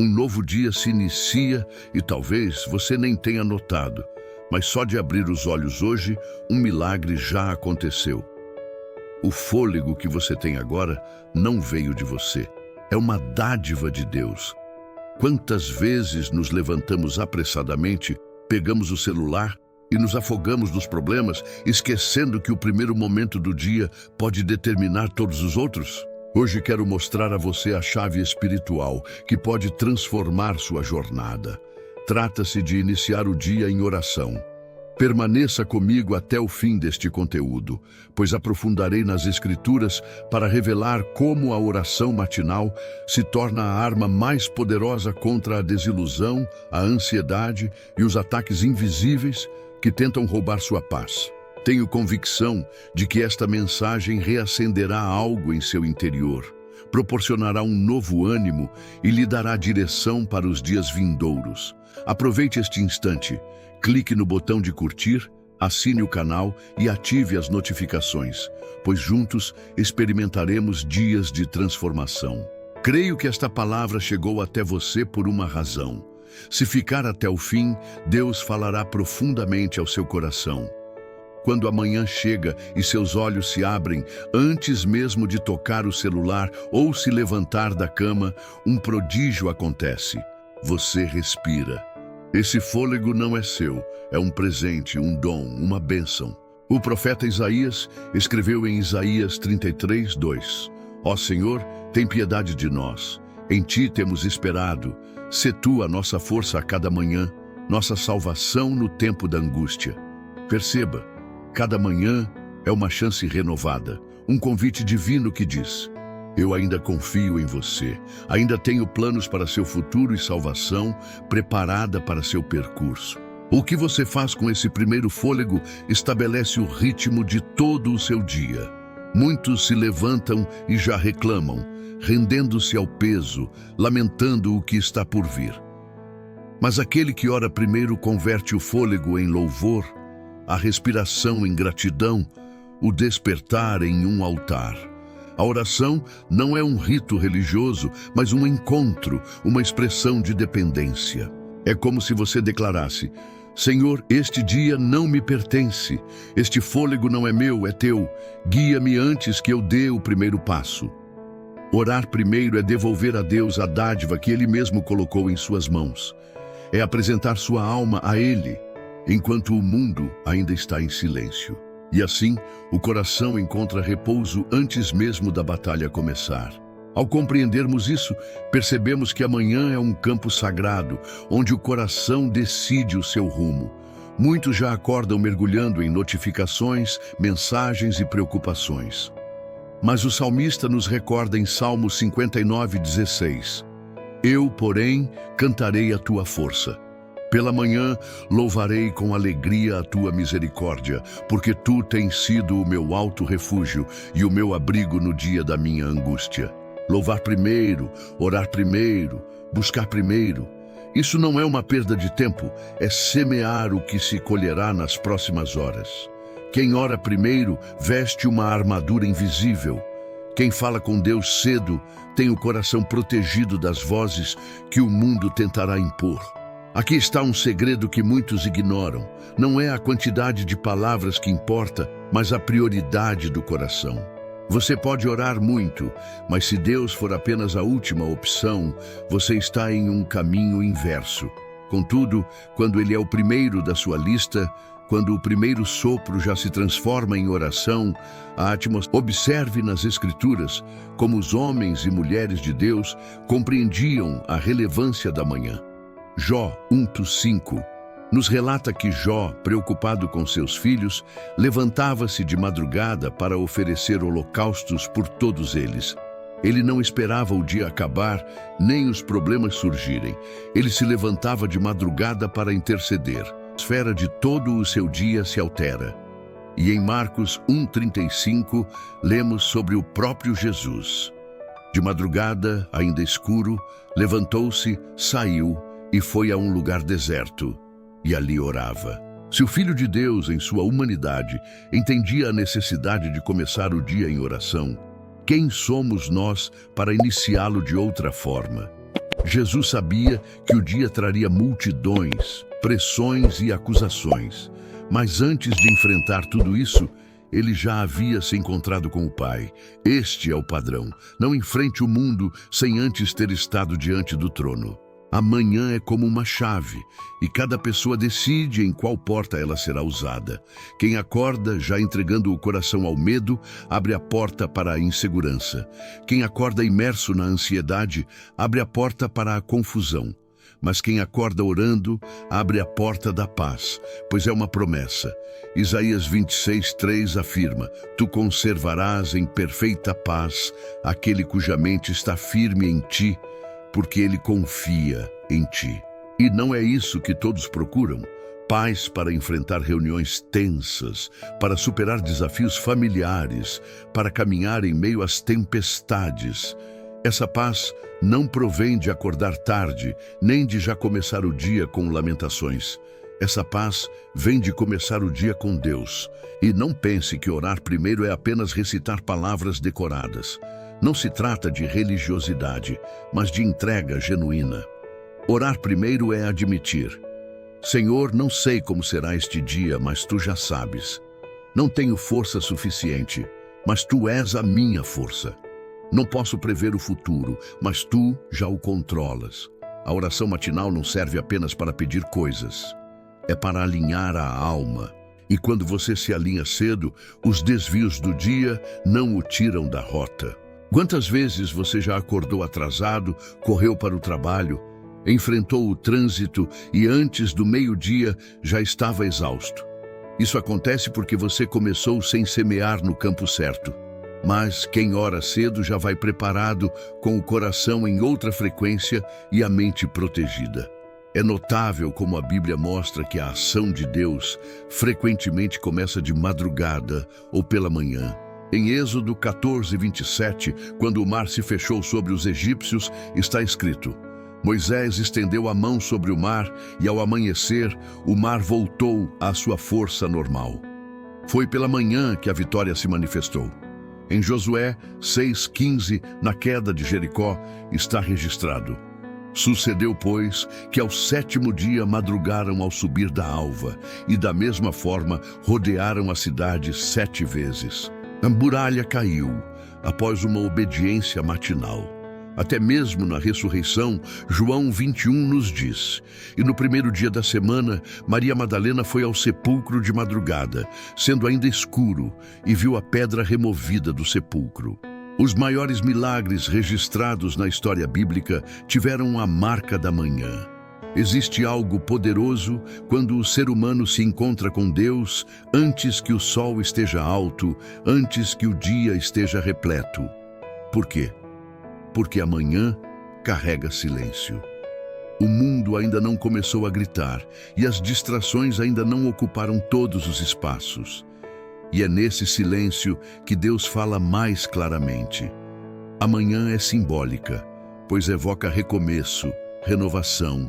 Um novo dia se inicia e talvez você nem tenha notado, mas só de abrir os olhos hoje, um milagre já aconteceu. O fôlego que você tem agora não veio de você. É uma dádiva de Deus. Quantas vezes nos levantamos apressadamente, pegamos o celular e nos afogamos nos problemas, esquecendo que o primeiro momento do dia pode determinar todos os outros? Hoje quero mostrar a você a chave espiritual que pode transformar sua jornada. Trata-se de iniciar o dia em oração. Permaneça comigo até o fim deste conteúdo, pois aprofundarei nas Escrituras para revelar como a oração matinal se torna a arma mais poderosa contra a desilusão, a ansiedade e os ataques invisíveis que tentam roubar sua paz. Tenho convicção de que esta mensagem reacenderá algo em seu interior, proporcionará um novo ânimo e lhe dará direção para os dias vindouros. Aproveite este instante, clique no botão de curtir, assine o canal e ative as notificações, pois juntos experimentaremos dias de transformação. Creio que esta palavra chegou até você por uma razão. Se ficar até o fim, Deus falará profundamente ao seu coração. Quando a manhã chega e seus olhos se abrem, antes mesmo de tocar o celular ou se levantar da cama, um prodígio acontece. Você respira. Esse fôlego não é seu, é um presente, um dom, uma bênção. O profeta Isaías escreveu em Isaías 33:2: Ó Senhor, tem piedade de nós. Em ti temos esperado. Sê tu a nossa força a cada manhã, nossa salvação no tempo da angústia. Perceba, cada manhã é uma chance renovada, um convite divino que diz: eu ainda confio em você, ainda tenho planos para seu futuro e salvação preparada para seu percurso. O que você faz com esse primeiro fôlego estabelece o ritmo de todo o seu dia. Muitos se levantam e já reclamam, rendendo-se ao peso, lamentando o que está por vir. Mas aquele que ora primeiro converte o fôlego em louvor, a respiração em gratidão, o despertar em um altar. A oração não é um rito religioso, mas um encontro, uma expressão de dependência. É como se você declarasse: Senhor, este dia não me pertence, este fôlego não é meu, é teu. Guia-me antes que eu dê o primeiro passo. Orar primeiro é devolver a Deus a dádiva que Ele mesmo colocou em suas mãos. É apresentar sua alma a Ele, enquanto o mundo ainda está em silêncio. E assim, o coração encontra repouso antes mesmo da batalha começar. Ao compreendermos isso, percebemos que amanhã é um campo sagrado, onde o coração decide o seu rumo. Muitos já acordam mergulhando em notificações, mensagens e preocupações. Mas o salmista nos recorda em Salmo 59:16: Eu, porém, cantarei a tua força. Pela manhã, louvarei com alegria a tua misericórdia, porque tu tens sido o meu alto refúgio e o meu abrigo no dia da minha angústia. Louvar primeiro, orar primeiro, buscar primeiro. Isso não é uma perda de tempo, é semear o que se colherá nas próximas horas. Quem ora primeiro veste uma armadura invisível. Quem fala com Deus cedo tem o coração protegido das vozes que o mundo tentará impor. Aqui está um segredo que muitos ignoram. Não é a quantidade de palavras que importa, mas a prioridade do coração. Você pode orar muito, mas se Deus for apenas a última opção, você está em um caminho inverso. Contudo, quando Ele é o primeiro da sua lista, quando o primeiro sopro já se transforma em oração, a atmosfera. Observe nas Escrituras como os homens e mulheres de Deus compreendiam a relevância da manhã. Jó 1:5 nos relata que Jó, preocupado com seus filhos, levantava-se de madrugada para oferecer holocaustos por todos eles. Ele não esperava o dia acabar, nem os problemas surgirem. Ele se levantava de madrugada para interceder. A esfera de todo o seu dia se altera. E em Marcos 1:35, lemos sobre o próprio Jesus. De madrugada, ainda escuro, levantou-se, saiu e foi a um lugar deserto, e ali orava. Se o Filho de Deus, em sua humanidade, entendia a necessidade de começar o dia em oração, quem somos nós para iniciá-lo de outra forma? Jesus sabia que o dia traria multidões, pressões e acusações. Mas antes de enfrentar tudo isso, ele já havia se encontrado com o Pai. Este é o padrão. Não enfrente o mundo sem antes ter estado diante do trono. Amanhã é como uma chave, e cada pessoa decide em qual porta ela será usada. Quem acorda já entregando o coração ao medo, abre a porta para a insegurança. Quem acorda imerso na ansiedade, abre a porta para a confusão. Mas quem acorda orando, abre a porta da paz, pois é uma promessa. Isaías 26:3 afirma: Tu conservarás em perfeita paz aquele cuja mente está firme em ti, porque ele confia em ti. E não é isso que todos procuram? Paz para enfrentar reuniões tensas, para superar desafios familiares, para caminhar em meio às tempestades. Essa paz não provém de acordar tarde, nem de já começar o dia com lamentações. Essa paz vem de começar o dia com Deus. E não pense que orar primeiro é apenas recitar palavras decoradas. Não se trata de religiosidade, mas de entrega genuína. Orar primeiro é admitir: Senhor, não sei como será este dia, mas Tu já sabes. Não tenho força suficiente, mas Tu és a minha força. Não posso prever o futuro, mas Tu já o controlas. A oração matinal não serve apenas para pedir coisas. É para alinhar a alma. E quando você se alinha cedo, os desvios do dia não o tiram da rota. Quantas vezes você já acordou atrasado, correu para o trabalho, enfrentou o trânsito e antes do meio-dia já estava exausto? Isso acontece porque você começou sem semear no campo certo. Mas quem ora cedo já vai preparado, com o coração em outra frequência e a mente protegida. É notável como a Bíblia mostra que a ação de Deus frequentemente começa de madrugada ou pela manhã. Em Êxodo 14:27, quando o mar se fechou sobre os egípcios, está escrito: Moisés estendeu a mão sobre o mar e ao amanhecer, o mar voltou à sua força normal. Foi pela manhã que a vitória se manifestou. Em Josué 6:15, na queda de Jericó, está registrado: Sucedeu, pois, que ao 7º dia madrugaram ao subir da alva, e da mesma forma rodearam a cidade 7 vezes. A muralha caiu, após uma obediência matinal. Até mesmo na ressurreição, João 21 nos diz: E no primeiro dia da semana, Maria Madalena foi ao sepulcro de madrugada, sendo ainda escuro, e viu a pedra removida do sepulcro. Os maiores milagres registrados na história bíblica tiveram a marca da manhã. Existe algo poderoso quando o ser humano se encontra com Deus antes que o sol esteja alto, antes que o dia esteja repleto. Por quê? Porque a manhã carrega silêncio. O mundo ainda não começou a gritar e as distrações ainda não ocuparam todos os espaços. E é nesse silêncio que Deus fala mais claramente. A manhã é simbólica, pois evoca recomeço, renovação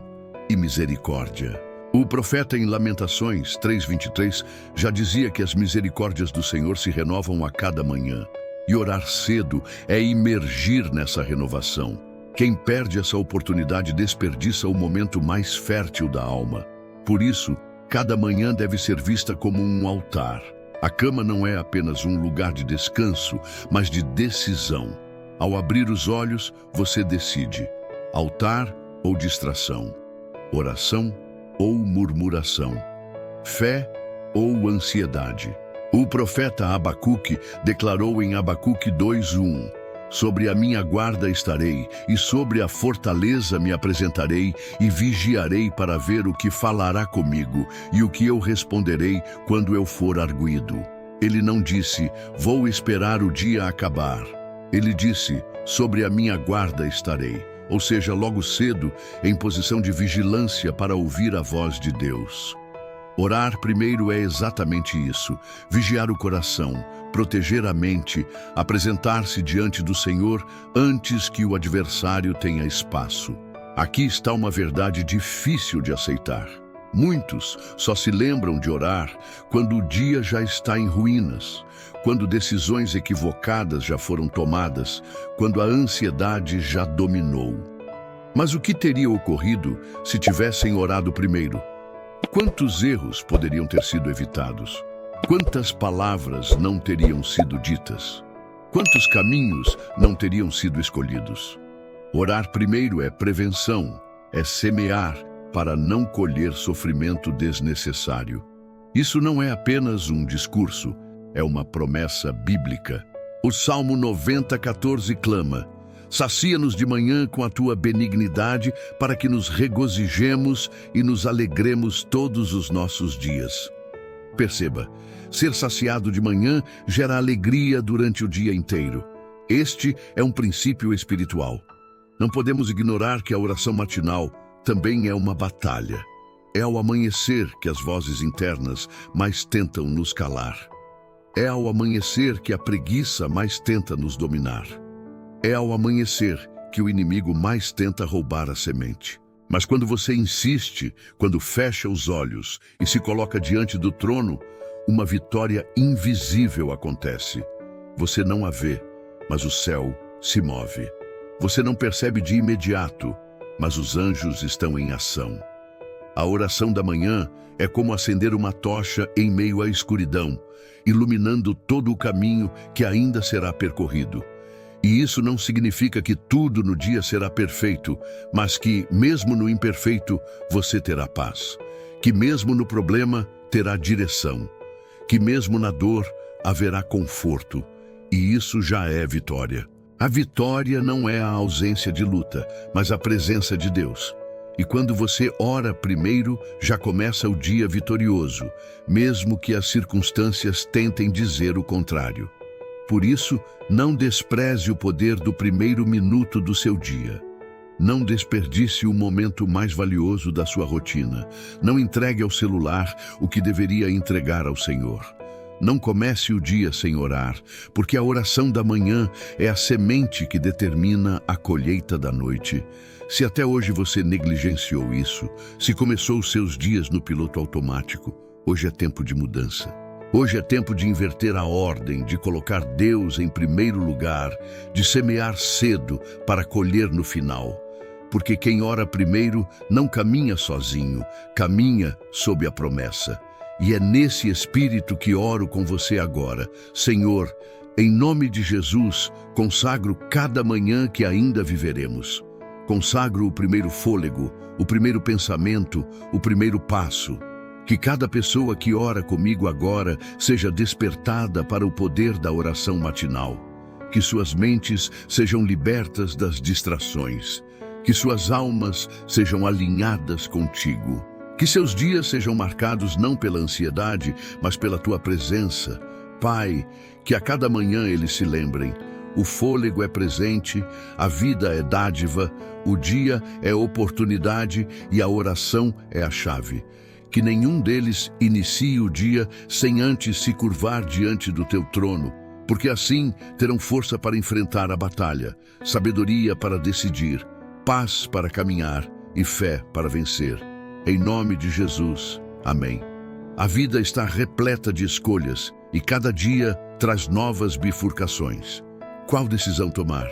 e misericórdia. O profeta em Lamentações 3:23 já dizia que as misericórdias do Senhor se renovam a cada manhã. E orar cedo é imergir nessa renovação. Quem perde essa oportunidade desperdiça o momento mais fértil da alma. Por isso, cada manhã deve ser vista como um altar. A cama não é apenas um lugar de descanso, mas de decisão. Ao abrir os olhos, você decide: altar ou distração, oração ou murmuração, fé ou ansiedade. O profeta Abacuque declarou em Abacuque 2:1: Sobre a minha guarda estarei, e sobre a fortaleza me apresentarei, e vigiarei para ver o que falará comigo, e o que eu responderei quando eu for arguido. Ele não disse: vou esperar o dia acabar. Ele disse: sobre a minha guarda estarei, ou seja, logo cedo, em posição de vigilância para ouvir a voz de Deus. Orar primeiro é exatamente isso: vigiar o coração, proteger a mente, apresentar-se diante do Senhor antes que o adversário tenha espaço. Aqui está uma verdade difícil de aceitar. Muitos só se lembram de orar quando o dia já está em ruínas, quando decisões equivocadas já foram tomadas, quando a ansiedade já dominou. Mas o que teria ocorrido se tivessem orado primeiro? Quantos erros poderiam ter sido evitados? Quantas palavras não teriam sido ditas? Quantos caminhos não teriam sido escolhidos? Orar primeiro é prevenção, é semear para não colher sofrimento desnecessário. Isso não é apenas um discurso, é uma promessa bíblica. O Salmo 90:14 clama: sacia-nos de manhã com a tua benignidade, para que nos regozijemos e nos alegremos todos os nossos dias. Perceba, ser saciado de manhã gera alegria durante o dia inteiro. Este é um princípio espiritual. Não podemos ignorar que a oração matinal também é uma batalha. É ao amanhecer que as vozes internas mais tentam nos calar. É ao amanhecer que a preguiça mais tenta nos dominar. É ao amanhecer que o inimigo mais tenta roubar a semente. Mas quando você insiste, quando fecha os olhos e se coloca diante do trono, uma vitória invisível acontece. Você não a vê, mas o céu se move. Você não percebe de imediato, mas os anjos estão em ação. A oração da manhã é como acender uma tocha em meio à escuridão, iluminando todo o caminho que ainda será percorrido. E isso não significa que tudo no dia será perfeito, mas que, mesmo no imperfeito, você terá paz. Que mesmo no problema, terá direção. Que mesmo na dor, haverá conforto. E isso já é vitória. A vitória não é a ausência de luta, mas a presença de Deus. E quando você ora primeiro, já começa o dia vitorioso, mesmo que as circunstâncias tentem dizer o contrário. Por isso, não despreze o poder do primeiro minuto do seu dia. Não desperdice o momento mais valioso da sua rotina. Não entregue ao celular o que deveria entregar ao Senhor. Não comece o dia sem orar, porque a oração da manhã é a semente que determina a colheita da noite. Se até hoje você negligenciou isso, se começou os seus dias no piloto automático, hoje é tempo de mudança. Hoje é tempo de inverter a ordem, de colocar Deus em primeiro lugar, de semear cedo para colher no final. Porque quem ora primeiro não caminha sozinho, caminha sob a promessa. E é nesse espírito que oro com você agora. Senhor, em nome de Jesus, consagro cada manhã que ainda viveremos. Consagro o primeiro fôlego, o primeiro pensamento, o primeiro passo. Que cada pessoa que ora comigo agora seja despertada para o poder da oração matinal. Que suas mentes sejam libertas das distrações. Que suas almas sejam alinhadas contigo. Que seus dias sejam marcados não pela ansiedade, mas pela tua presença. Pai, que a cada manhã eles se lembrem. O fôlego é presente, a vida é dádiva, o dia é oportunidade e a oração é a chave. Que nenhum deles inicie o dia sem antes se curvar diante do teu trono, porque assim terão força para enfrentar a batalha, sabedoria para decidir, paz para caminhar e fé para vencer. Em nome de Jesus. Amém. A vida está repleta de escolhas e cada dia traz novas bifurcações. Qual decisão tomar?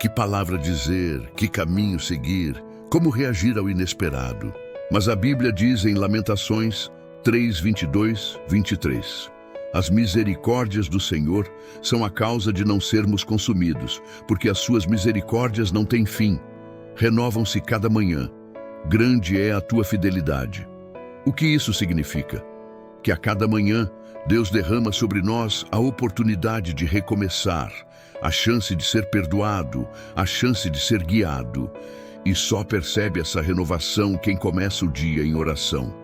Que palavra dizer? Que caminho seguir? Como reagir ao inesperado? Mas a Bíblia diz em Lamentações 3:22-23: as misericórdias do Senhor são a causa de não sermos consumidos, porque as suas misericórdias não têm fim. Renovam-se cada manhã. Grande é a tua fidelidade. O que isso significa? Que a cada manhã Deus derrama sobre nós a oportunidade de recomeçar, a chance de ser perdoado, a chance de ser guiado. E só percebe essa renovação quem começa o dia em oração.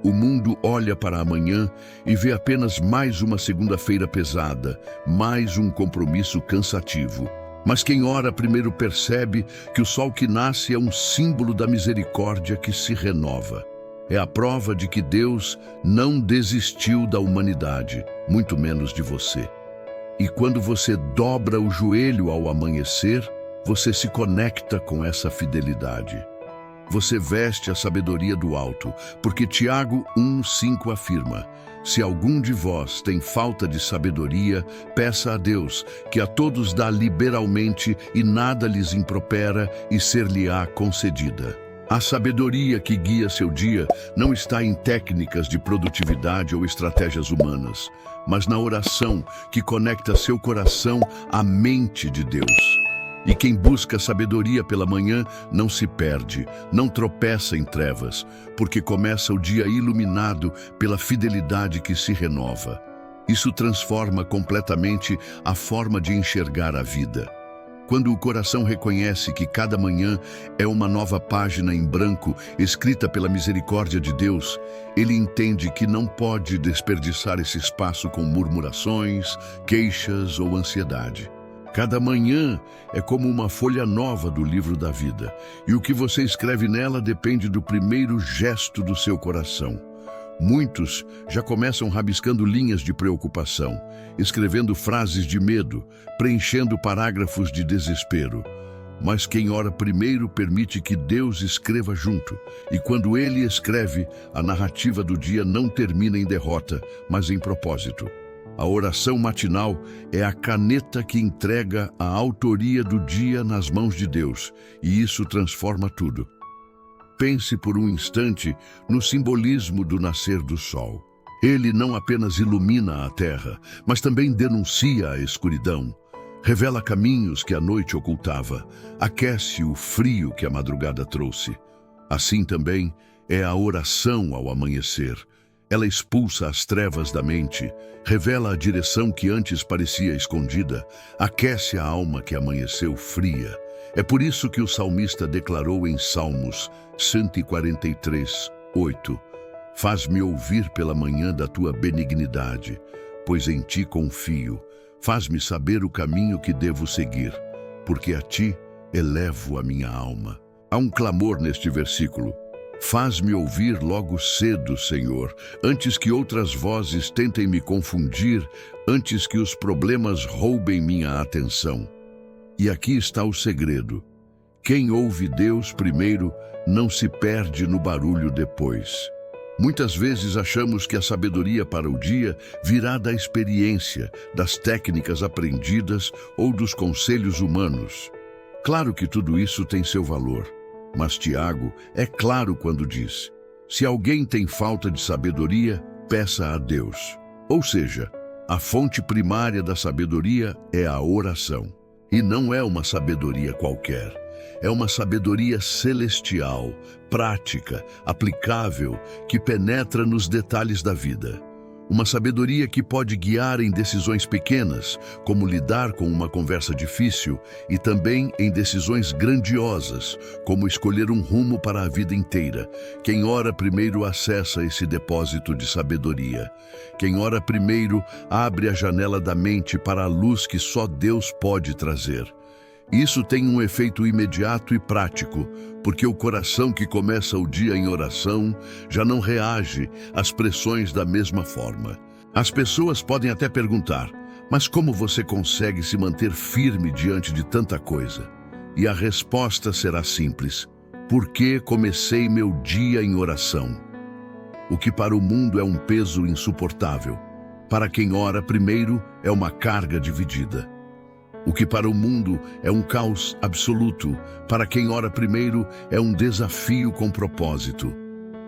O mundo olha para amanhã e vê apenas mais uma segunda-feira pesada, mais um compromisso cansativo. Mas quem ora primeiro percebe que o sol que nasce é um símbolo da misericórdia que se renova. É a prova de que Deus não desistiu da humanidade, muito menos de você. E quando você dobra o joelho ao amanhecer, você se conecta com essa fidelidade. você veste a sabedoria do alto, porque Tiago 1:5 afirma: se algum de vós tem falta de sabedoria, peça a Deus, que a todos dá liberalmente e nada lhes impropera, e ser-lhe-á concedida. A sabedoria que guia seu dia não está em técnicas de produtividade ou estratégias humanas, mas na oração que conecta seu coração à mente de Deus. E quem busca sabedoria pela manhã não se perde, não tropeça em trevas, porque começa o dia iluminado pela fidelidade que se renova. Isso transforma completamente a forma de enxergar a vida. Quando o coração reconhece que cada manhã é uma nova página em branco, escrita pela misericórdia de Deus, ele entende que não pode desperdiçar esse espaço com murmurações, queixas ou ansiedade. Cada manhã é como uma folha nova do livro da vida, e o que você escreve nela depende do primeiro gesto do seu coração. Muitos já começam rabiscando linhas de preocupação, escrevendo frases de medo, preenchendo parágrafos de desespero. Mas quem ora primeiro permite que Deus escreva junto, e quando Ele escreve, a narrativa do dia não termina em derrota, mas em propósito. A oração matinal é a caneta que entrega a autoria do dia nas mãos de Deus, e isso transforma tudo. Pense por um instante no simbolismo do nascer do sol. Ele não apenas ilumina a terra, mas também denuncia a escuridão. Revela caminhos que a noite ocultava, aquece o frio que a madrugada trouxe. Assim também é a oração ao amanhecer. Ela expulsa as trevas da mente, revela a direção que antes parecia escondida, aquece a alma que amanheceu fria. É por isso que o salmista declarou em Salmos 143:8: faz-me ouvir pela manhã da tua benignidade, pois em ti confio. Faz-me saber o caminho que devo seguir, porque a ti elevo a minha alma. Há um clamor neste versículo. Faz-me ouvir logo cedo, Senhor, antes que outras vozes tentem me confundir, antes que os problemas roubem minha atenção. E aqui está o segredo. Quem ouve Deus primeiro não se perde no barulho depois. Muitas vezes achamos que a sabedoria para o dia virá da experiência, das técnicas aprendidas ou dos conselhos humanos. Claro que tudo isso tem seu valor, mas Tiago é claro quando diz: se alguém tem falta de sabedoria, peça a Deus. Ou seja, a fonte primária da sabedoria é a oração. E não é uma sabedoria qualquer. É uma sabedoria celestial, prática, aplicável, que penetra nos detalhes da vida. Uma sabedoria que pode guiar em decisões pequenas, como lidar com uma conversa difícil, e também em decisões grandiosas, como escolher um rumo para a vida inteira. Quem ora primeiro acessa esse depósito de sabedoria. Quem ora primeiro abre a janela da mente para a luz que só Deus pode trazer. Isso tem um efeito imediato e prático, porque o coração que começa o dia em oração já não reage às pressões da mesma forma. As pessoas podem até perguntar: mas como você consegue se manter firme diante de tanta coisa? E a resposta será simples: porque comecei meu dia em oração. O que para o mundo é um peso insuportável, para quem ora primeiro é uma carga dividida. O que para o mundo é um caos absoluto, para quem ora primeiro é um desafio com propósito.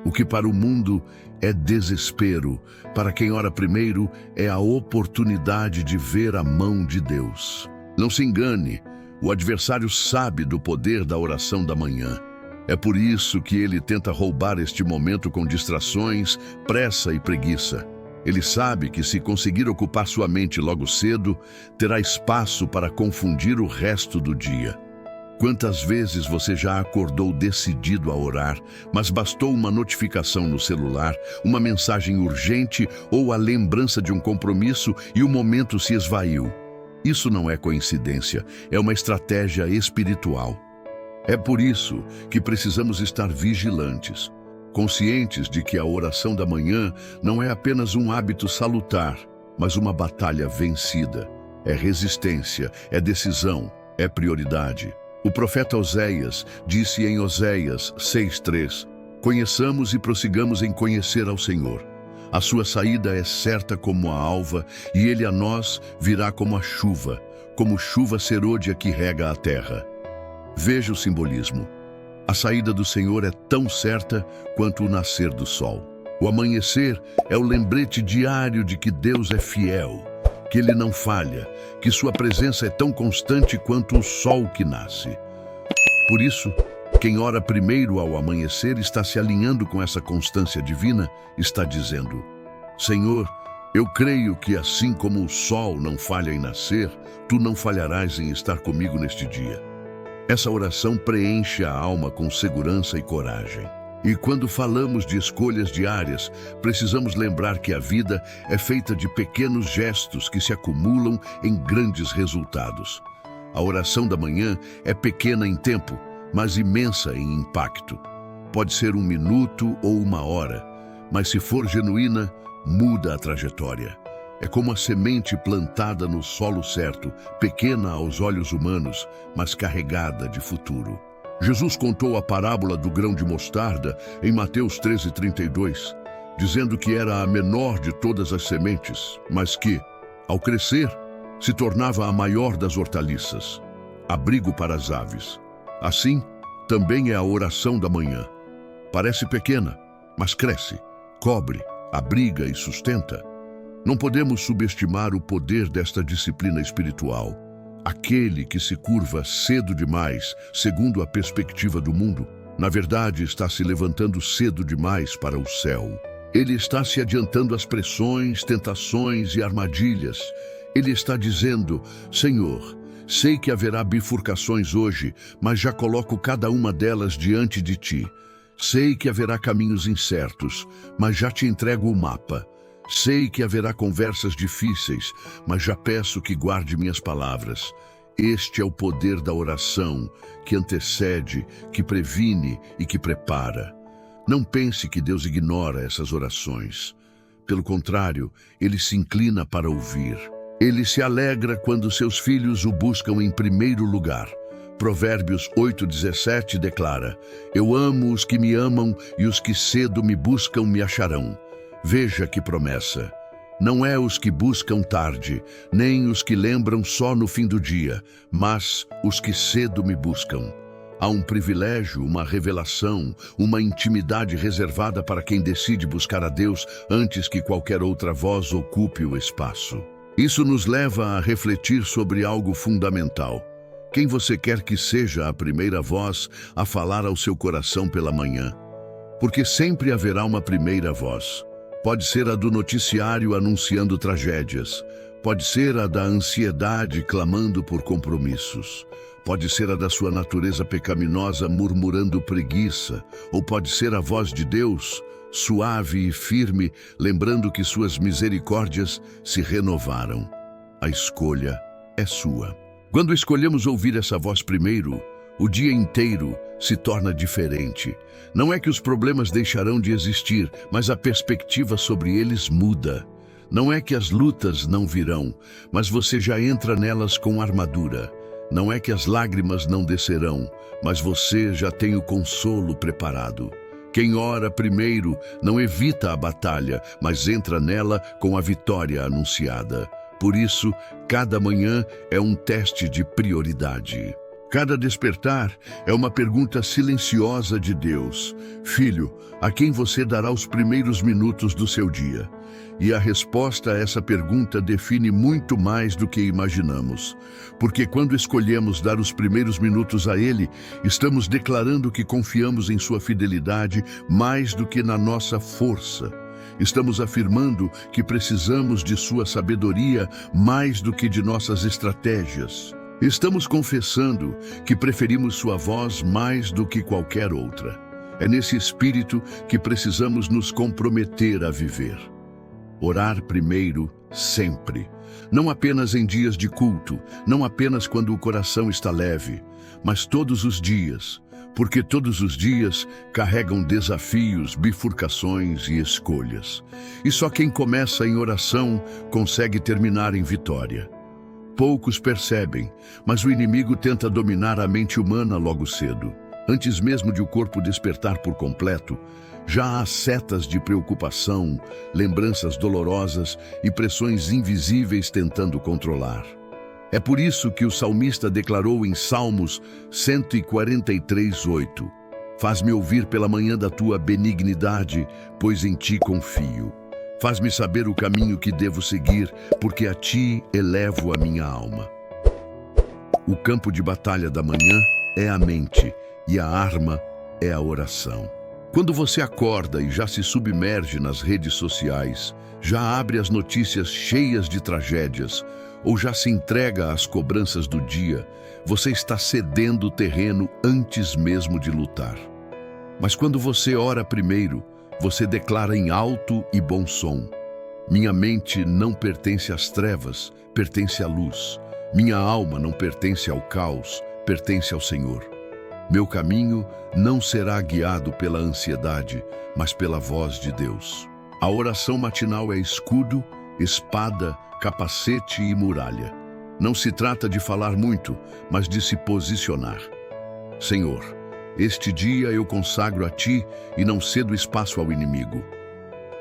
O que para o mundo é desespero, para quem ora primeiro é a oportunidade de ver a mão de Deus. Não se engane, o adversário sabe do poder da oração da manhã. É por isso que ele tenta roubar este momento com distrações, pressa e preguiça. Ele sabe que se conseguir ocupar sua mente logo cedo, terá espaço para confundir o resto do dia. Quantas vezes você já acordou decidido a orar, mas bastou uma notificação no celular, uma mensagem urgente ou a lembrança de um compromisso e o momento se esvaiu? Isso não é coincidência, é uma estratégia espiritual. É por isso que precisamos estar vigilantes, conscientes de que a oração da manhã não é apenas um hábito salutar, mas uma batalha vencida. É resistência, é decisão, é prioridade. O profeta Oséias disse em Oséias 6:3: Conheçamos e prossigamos em conhecer ao Senhor. A sua saída é certa como a alva, e ele a nós virá como a chuva, como chuva serôdia que rega a terra. Veja o simbolismo. A saída do Senhor é tão certa quanto o nascer do sol. O amanhecer é o lembrete diário de que Deus é fiel, que Ele não falha, que sua presença é tão constante quanto o sol que nasce. Por isso, quem ora primeiro ao amanhecer está se alinhando com essa constância divina, está dizendo: Senhor, eu creio que assim como o sol não falha em nascer, Tu não falharás em estar comigo neste dia. Essa oração preenche a alma com segurança e coragem. E quando falamos de escolhas diárias, precisamos lembrar que a vida é feita de pequenos gestos que se acumulam em grandes resultados. A oração da manhã é pequena em tempo, mas imensa em impacto. Pode ser 1 minuto ou 1 hora, mas se for genuína, muda a trajetória. É como a semente plantada no solo certo, pequena aos olhos humanos, mas carregada de futuro. Jesus contou a parábola do grão de mostarda em Mateus 13:32, dizendo que era a menor de todas as sementes, mas que, ao crescer, se tornava a maior das hortaliças, abrigo para as aves. Assim, também é a oração da manhã. Parece pequena, mas cresce, cobre, abriga e sustenta. Não podemos subestimar o poder desta disciplina espiritual. Aquele que se curva cedo demais, segundo a perspectiva do mundo, na verdade está se levantando cedo demais para o céu. Ele está se adiantando às pressões, tentações e armadilhas. Ele está dizendo: Senhor, sei que haverá bifurcações hoje, mas já coloco cada uma delas diante de Ti. Sei que haverá caminhos incertos, mas já te entrego o mapa. Sei que haverá conversas difíceis, mas já peço que guarde minhas palavras. Este é o poder da oração, que antecede, que previne e que prepara. Não pense que Deus ignora essas orações. Pelo contrário, Ele se inclina para ouvir. Ele se alegra quando seus filhos o buscam em primeiro lugar. Provérbios 8:17 declara: Eu amo os que me amam e os que cedo me buscam me acharão. Veja que promessa. Não é os que buscam tarde, nem os que lembram só no fim do dia, mas os que cedo me buscam. Há um privilégio, uma revelação, uma intimidade reservada para quem decide buscar a Deus antes que qualquer outra voz ocupe o espaço. Isso nos leva a refletir sobre algo fundamental. Quem você quer que seja a primeira voz a falar ao seu coração pela manhã? Porque sempre haverá uma primeira voz. Pode ser a do noticiário anunciando tragédias. Pode ser a da ansiedade clamando por compromissos. Pode ser a da sua natureza pecaminosa murmurando preguiça. Ou pode ser a voz de Deus, suave e firme, lembrando que suas misericórdias se renovaram. A escolha é sua. Quando escolhemos ouvir essa voz primeiro, o dia inteiro se torna diferente. Não é que os problemas deixarão de existir, mas a perspectiva sobre eles muda. Não é que as lutas não virão, mas você já entra nelas com armadura. Não é que as lágrimas não descerão, mas você já tem o consolo preparado. Quem ora primeiro não evita a batalha, mas entra nela com a vitória anunciada. Por isso, cada manhã é um teste de prioridade. Cada despertar é uma pergunta silenciosa de Deus. Filho, a quem você dará os primeiros minutos do seu dia? E a resposta a essa pergunta define muito mais do que imaginamos. Porque quando escolhemos dar os primeiros minutos a Ele, estamos declarando que confiamos em sua fidelidade mais do que na nossa força. Estamos afirmando que precisamos de sua sabedoria mais do que de nossas estratégias. Estamos confessando que preferimos sua voz mais do que qualquer outra. É nesse espírito que precisamos nos comprometer a viver. Orar primeiro, sempre. Não apenas em dias de culto, não apenas quando o coração está leve, mas todos os dias, porque todos os dias carregam desafios, bifurcações e escolhas. E só quem começa em oração consegue terminar em vitória. Poucos percebem, mas o inimigo tenta dominar a mente humana logo cedo. Antes mesmo de o corpo despertar por completo, já há setas de preocupação, lembranças dolorosas e pressões invisíveis tentando controlar. É por isso que o salmista declarou em Salmos 143:8: Faz-me ouvir pela manhã da tua benignidade, pois em ti confio. Faz-me saber o caminho que devo seguir, porque a ti elevo a minha alma. O campo de batalha da manhã é a mente e a arma é a oração. Quando você acorda e já se submerge nas redes sociais, já abre as notícias cheias de tragédias, ou já se entrega às cobranças do dia, você está cedendo o terreno antes mesmo de lutar. Mas quando você ora primeiro, você declara em alto e bom som: minha mente não pertence às trevas, pertence à luz. Minha alma não pertence ao caos, pertence ao Senhor. Meu caminho não será guiado pela ansiedade, mas pela voz de Deus. A oração matinal é escudo, espada, capacete e muralha. Não se trata de falar muito, mas de se posicionar. Senhor, este dia eu consagro a Ti e não cedo espaço ao inimigo.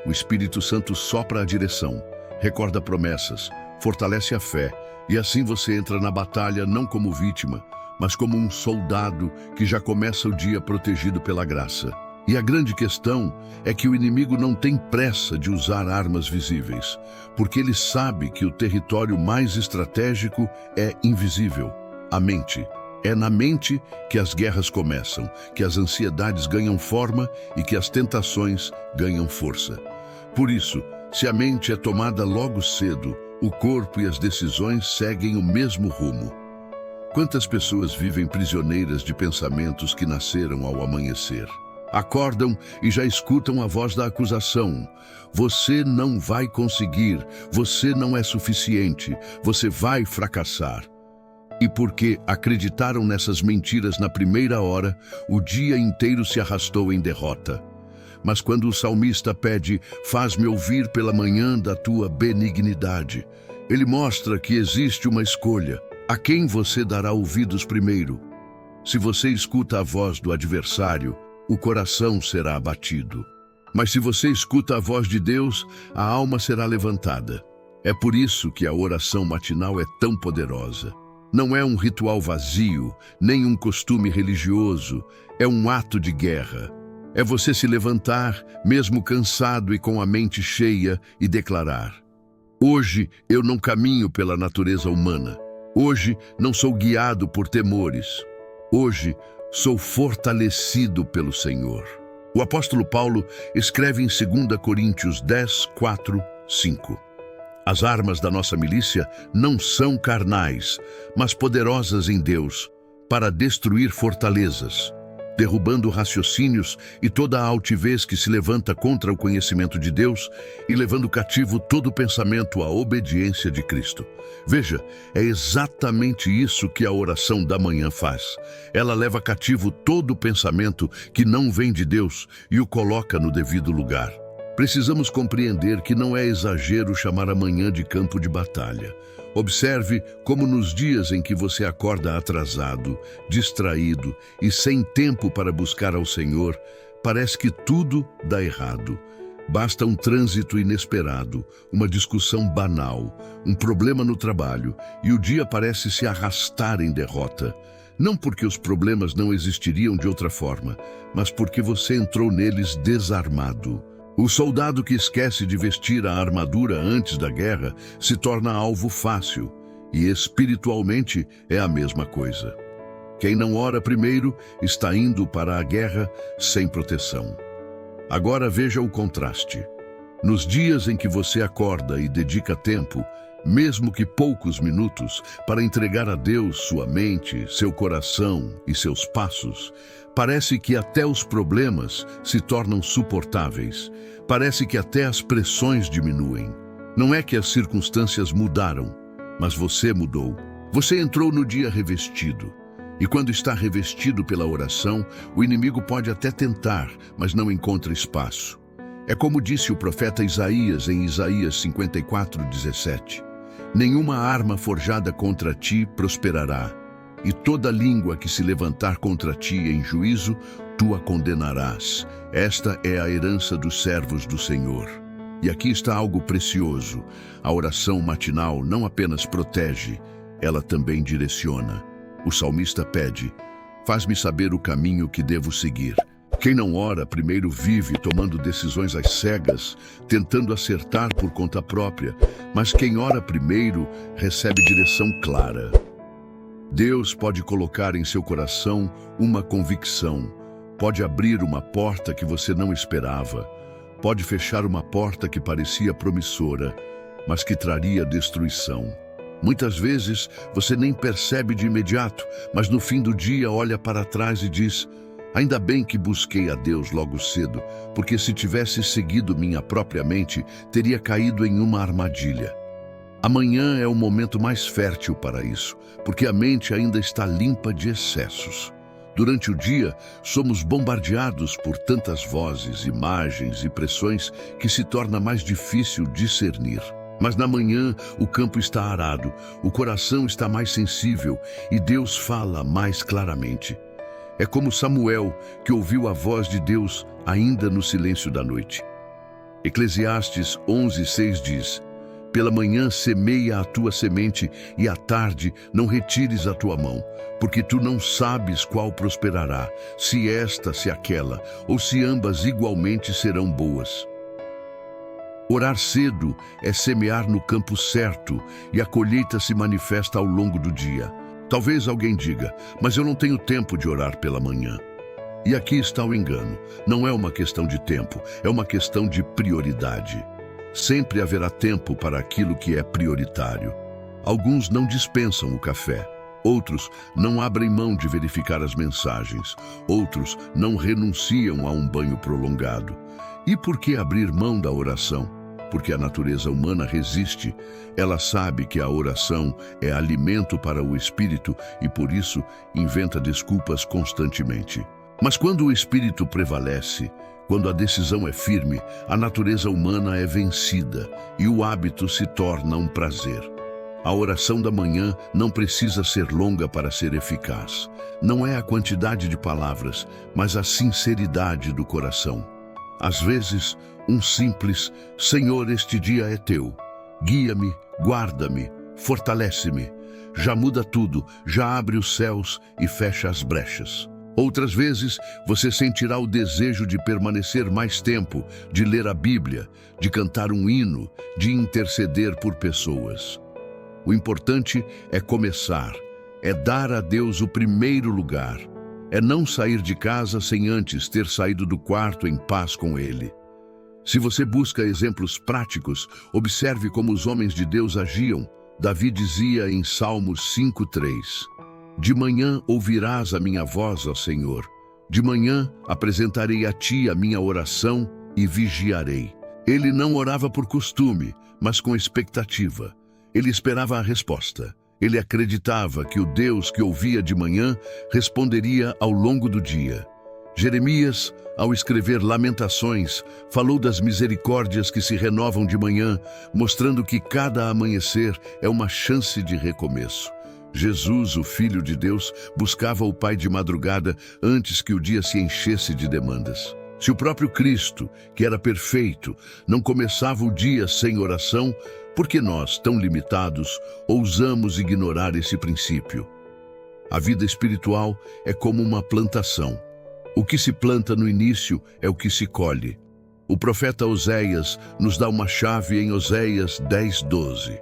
O Espírito Santo sopra a direção, recorda promessas, fortalece a fé, e assim você entra na batalha não como vítima, mas como um soldado que já começa o dia protegido pela graça. E a grande questão é que o inimigo não tem pressa de usar armas visíveis, porque ele sabe que o território mais estratégico é invisível, a mente. É na mente que as guerras começam, que as ansiedades ganham forma e que as tentações ganham força. Por isso, se a mente é tomada logo cedo, o corpo e as decisões seguem o mesmo rumo. Quantas pessoas vivem prisioneiras de pensamentos que nasceram ao amanhecer? Acordam e já escutam a voz da acusação: você não vai conseguir, você não é suficiente, você vai fracassar. E porque acreditaram nessas mentiras na primeira hora, o dia inteiro se arrastou em derrota. Mas quando o salmista pede: faz-me ouvir pela manhã da tua benignidade, ele mostra que existe uma escolha. A quem você dará ouvidos primeiro? Se você escuta a voz do adversário, o coração será abatido. Mas se você escuta a voz de Deus, a alma será levantada. É por isso que a oração matinal é tão poderosa. Não é um ritual vazio, nem um costume religioso, é um ato de guerra. É você se levantar, mesmo cansado e com a mente cheia, e declarar: hoje eu não caminho pela natureza humana. Hoje não sou guiado por temores. Hoje sou fortalecido pelo Senhor. O apóstolo Paulo escreve em 2 Coríntios 10, 4, 5. As armas da nossa milícia não são carnais, mas poderosas em Deus, para destruir fortalezas, derrubando raciocínios e toda a altivez que se levanta contra o conhecimento de Deus e levando cativo todo pensamento à obediência de Cristo. Veja, é exatamente isso que a oração da manhã faz. Ela leva cativo todo pensamento que não vem de Deus e o coloca no devido lugar. Precisamos compreender que não é exagero chamar a manhã de campo de batalha. Observe como nos dias em que você acorda atrasado, distraído e sem tempo para buscar ao Senhor, parece que tudo dá errado. Basta um trânsito inesperado, uma discussão banal, um problema no trabalho e o dia parece se arrastar em derrota. Não porque os problemas não existiriam de outra forma, mas porque você entrou neles desarmado. O soldado que esquece de vestir a armadura antes da guerra se torna alvo fácil, e espiritualmente é a mesma coisa. Quem não ora primeiro está indo para a guerra sem proteção. Agora veja o contraste. Nos dias em que você acorda e dedica tempo, mesmo que poucos minutos, para entregar a Deus sua mente, seu coração e seus passos, parece que até os problemas se tornam suportáveis. Parece que até as pressões diminuem. Não é que as circunstâncias mudaram, mas você mudou. Você entrou no dia revestido. E quando está revestido pela oração, o inimigo pode até tentar, mas não encontra espaço. É como disse o profeta Isaías em Isaías 54:17. Nenhuma arma forjada contra ti prosperará, e toda língua que se levantar contra ti em juízo, tu a condenarás. Esta é a herança dos servos do Senhor. E aqui está algo precioso. A oração matinal não apenas protege, ela também direciona. O salmista pede: faz-me saber o caminho que devo seguir. Quem não ora primeiro vive tomando decisões às cegas, tentando acertar por conta própria, mas quem ora primeiro recebe direção clara. Deus pode colocar em seu coração uma convicção, pode abrir uma porta que você não esperava, pode fechar uma porta que parecia promissora, mas que traria destruição. Muitas vezes você nem percebe de imediato, mas no fim do dia olha para trás e diz: ainda bem que busquei a Deus logo cedo, porque se tivesse seguido minha própria mente, teria caído em uma armadilha. Amanhã é o momento mais fértil para isso, porque a mente ainda está limpa de excessos. Durante o dia, somos bombardeados por tantas vozes, imagens e pressões que se torna mais difícil discernir. Mas na manhã, o campo está arado, o coração está mais sensível e Deus fala mais claramente. É como Samuel, que ouviu a voz de Deus ainda no silêncio da noite. Eclesiastes 11:6 diz: pela manhã semeia a tua semente e à tarde não retires a tua mão, porque tu não sabes qual prosperará, se esta, se aquela, ou se ambas igualmente serão boas. Orar cedo é semear no campo certo e a colheita se manifesta ao longo do dia. Talvez alguém diga: mas eu não tenho tempo de orar pela manhã. E aqui está o engano. Não é uma questão de tempo, é uma questão de prioridade. Sempre haverá tempo para aquilo que é prioritário. Alguns não dispensam o café. Outros não abrem mão de verificar as mensagens. Outros não renunciam a um banho prolongado. E por que abrir mão da oração? Porque a natureza humana resiste. Ela sabe que a oração é alimento para o espírito e por isso inventa desculpas constantemente. Mas quando o espírito prevalece, quando a decisão é firme, a natureza humana é vencida e o hábito se torna um prazer. A oração da manhã não precisa ser longa para ser eficaz. Não é a quantidade de palavras, mas a sinceridade do coração. Às vezes, um simples Senhor, este dia é teu. Guia-me, guarda-me, fortalece-me. Já muda tudo, já abre os céus e fecha as brechas. Outras vezes, você sentirá o desejo de permanecer mais tempo, de ler a Bíblia, de cantar um hino, de interceder por pessoas. O importante é começar, é dar a Deus o primeiro lugar, é não sair de casa sem antes ter saído do quarto em paz com Ele. Se você busca exemplos práticos, observe como os homens de Deus agiam. Davi dizia em Salmos 5:3: de manhã ouvirás a minha voz, ó Senhor. De manhã apresentarei a ti a minha oração e vigiarei. Ele não orava por costume, mas com expectativa. Ele esperava a resposta. Ele acreditava que o Deus que ouvia de manhã responderia ao longo do dia. Jeremias, ao escrever Lamentações, falou das misericórdias que se renovam de manhã, mostrando que cada amanhecer é uma chance de recomeço. Jesus, o Filho de Deus, buscava o Pai de madrugada antes que o dia se enchesse de demandas. Se o próprio Cristo, que era perfeito, não começava o dia sem oração, por que nós, tão limitados, ousamos ignorar esse princípio? A vida espiritual é como uma plantação. O que se planta no início é o que se colhe. O profeta Oséias nos dá uma chave em Oséias 10:12.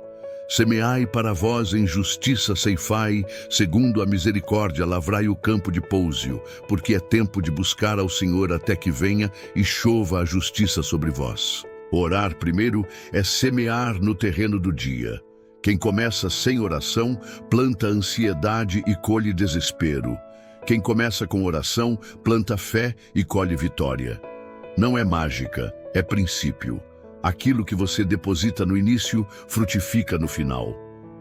Semeai para vós em justiça ceifai, segundo a misericórdia lavrai o campo de pousio, porque é tempo de buscar ao Senhor até que venha e chova a justiça sobre vós. Orar primeiro é semear no terreno do dia. Quem começa sem oração, planta ansiedade e colhe desespero. Quem começa com oração, planta fé e colhe vitória. Não é mágica, é princípio. Aquilo que você deposita no início, frutifica no final.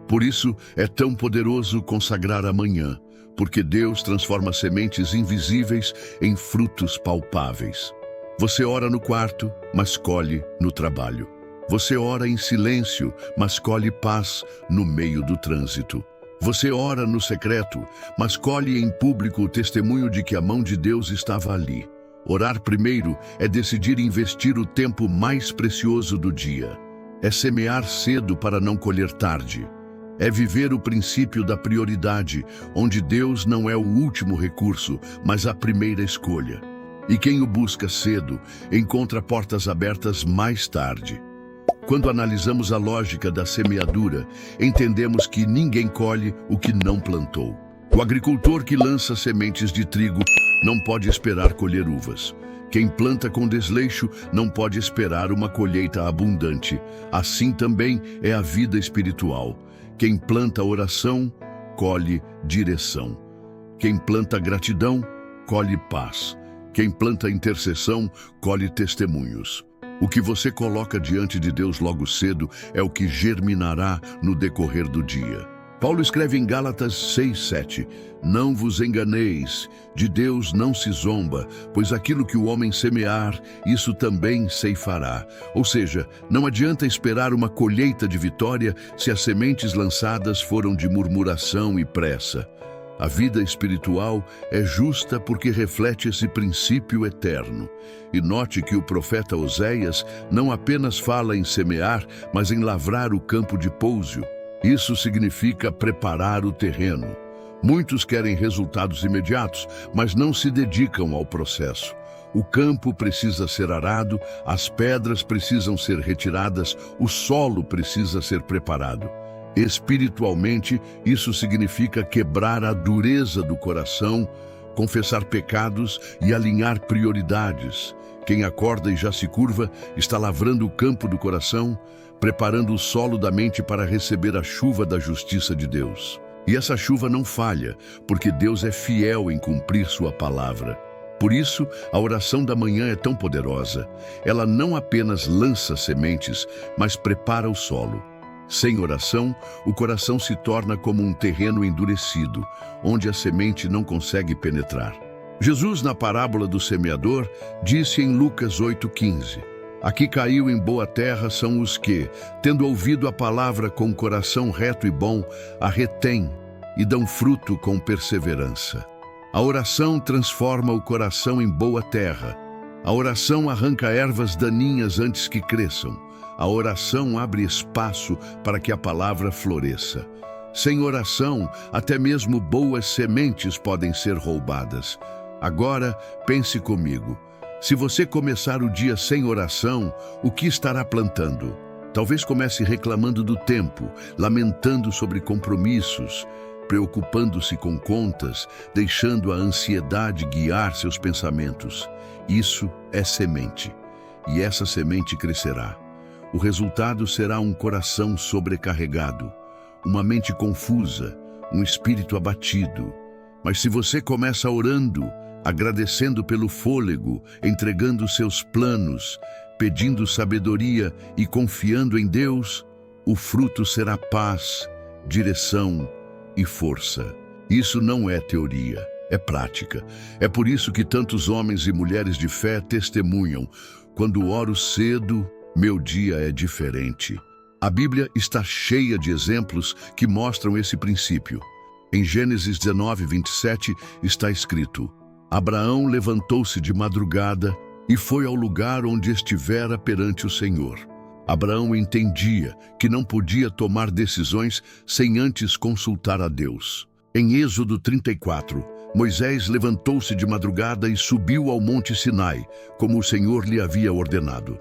Por isso, é tão poderoso consagrar amanhã, porque Deus transforma sementes invisíveis em frutos palpáveis. Você ora no quarto, mas colhe no trabalho. Você ora em silêncio, mas colhe paz no meio do trânsito. Você ora no secreto, mas colhe em público o testemunho de que a mão de Deus estava ali. Orar primeiro é decidir investir o tempo mais precioso do dia. É semear cedo para não colher tarde. É viver o princípio da prioridade, onde Deus não é o último recurso, mas a primeira escolha. E quem o busca cedo, encontra portas abertas mais tarde. Quando analisamos a lógica da semeadura, entendemos que ninguém colhe o que não plantou. O agricultor que lança sementes de trigo não pode esperar colher uvas. Quem planta com desleixo não pode esperar uma colheita abundante. Assim também é a vida espiritual. Quem planta oração, colhe direção. Quem planta gratidão, colhe paz. Quem planta intercessão, colhe testemunhos. O que você coloca diante de Deus logo cedo é o que germinará no decorrer do dia. Paulo escreve em Gálatas 6:7, não vos enganeis, de Deus não se zomba, pois aquilo que o homem semear, isso também ceifará. Ou seja, não adianta esperar uma colheita de vitória se as sementes lançadas foram de murmuração e pressa. A vida espiritual é justa porque reflete esse princípio eterno. E note que o profeta Oséias não apenas fala em semear, mas em lavrar o campo de pouso. Isso significa preparar o terreno. Muitos querem resultados imediatos, mas não se dedicam ao processo. O campo precisa ser arado, as pedras precisam ser retiradas, o solo precisa ser preparado. Espiritualmente, isso significa quebrar a dureza do coração, confessar pecados e alinhar prioridades. Quem acorda e já se curva está lavrando o campo do coração, preparando o solo da mente para receber a chuva da justiça de Deus. E essa chuva não falha, porque Deus é fiel em cumprir sua palavra. Por isso, a oração da manhã é tão poderosa. Ela não apenas lança sementes, mas prepara o solo. Sem oração, o coração se torna como um terreno endurecido, onde a semente não consegue penetrar. Jesus, na parábola do semeador, disse em Lucas 8:15, aqui caiu em boa terra são os que, tendo ouvido a palavra com coração reto e bom, a retêm e dão fruto com perseverança. A oração transforma o coração em boa terra. A oração arranca ervas daninhas antes que cresçam. A oração abre espaço para que a palavra floresça. Sem oração, até mesmo boas sementes podem ser roubadas. Agora, pense comigo. Se você começar o dia sem oração, o que estará plantando? Talvez comece reclamando do tempo, lamentando sobre compromissos, preocupando-se com contas, deixando a ansiedade guiar seus pensamentos. Isso é semente, e essa semente crescerá. O resultado será um coração sobrecarregado, uma mente confusa, um espírito abatido. Mas se você começa orando, agradecendo pelo fôlego, entregando seus planos, pedindo sabedoria e confiando em Deus, o fruto será paz, direção e força. Isso não é teoria, é prática. É por isso que tantos homens e mulheres de fé testemunham: quando oro cedo, meu dia é diferente. A Bíblia está cheia de exemplos que mostram esse princípio. Em Gênesis 19:27 está escrito: Abraão levantou-se de madrugada e foi ao lugar onde estivera perante o Senhor. Abraão entendia que não podia tomar decisões sem antes consultar a Deus. Em Êxodo 34, Moisés levantou-se de madrugada e subiu ao Monte Sinai, como o Senhor lhe havia ordenado.